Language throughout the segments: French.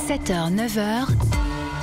7h, 9h,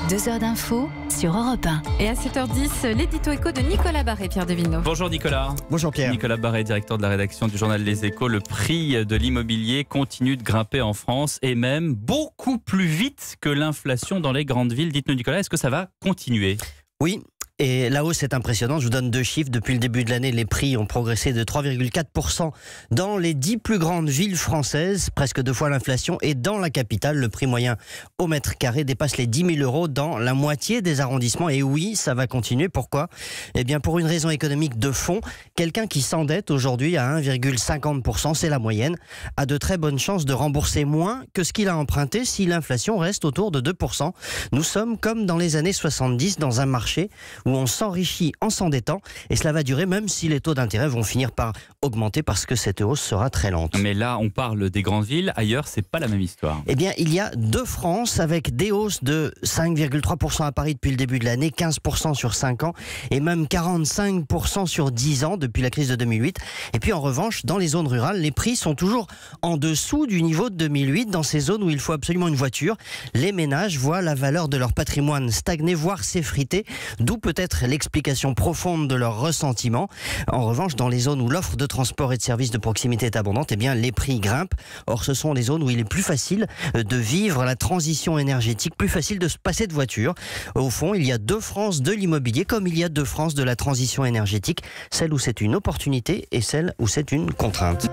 2 heures d'info sur Europe 1. Et à 7h10, l'édito éco de Nicolas Barré, Pierre de Villeneuve. Bonjour Nicolas. Bonjour Pierre. Nicolas Barré, directeur de la rédaction du journal Les Échos. Le prix de l'immobilier continue de grimper en France et même beaucoup plus vite que l'inflation dans les grandes villes. Dites-nous Nicolas, est-ce que ça va continuer ? Oui. Et la hausse est impressionnante. Je vous donne 2 chiffres. Depuis le début de l'année, les prix ont progressé de 3,4% dans les 10 plus grandes villes françaises, presque 2 fois l'inflation. Et dans la capitale, le prix moyen au mètre carré dépasse les 10 000 euros dans la moitié des arrondissements. Et oui, ça va continuer. Pourquoi ? Eh bien, pour une raison économique de fond. Quelqu'un qui s'endette aujourd'hui à 1,50%, c'est la moyenne, a de très bonnes chances de rembourser moins que ce qu'il a emprunté si l'inflation reste autour de 2%. Nous sommes comme dans les années 70 dans un marché où on s'enrichit en s'endettant et cela va durer même si les taux d'intérêt vont finir par augmenter parce que cette hausse sera très lente. Mais là, on parle des grandes villes. Ailleurs, c'est pas la même histoire. Eh bien, il y a 2 France avec des hausses de 5,3% à Paris depuis le début de l'année, 15% sur 5 ans et même 45% sur 10 ans depuis la crise de 2008. Et puis en revanche, dans les zones rurales, les prix sont toujours en dessous du niveau de 2008. Dans ces zones où il faut absolument une voiture, les ménages voient la valeur de leur patrimoine stagner, voire s'effriter, d'où peut-être l'explication profonde de leur ressentiment. En revanche, dans les zones où l'offre de transport et de services de proximité est abondante, eh bien, les prix grimpent. Or, ce sont les zones où il est plus facile de vivre la transition énergétique, plus facile de se passer de voiture. Au fond, il y a 2 France de l'immobilier, comme il y a 2 France de la transition énergétique, celle où c'est une opportunité et celle où c'est une contrainte.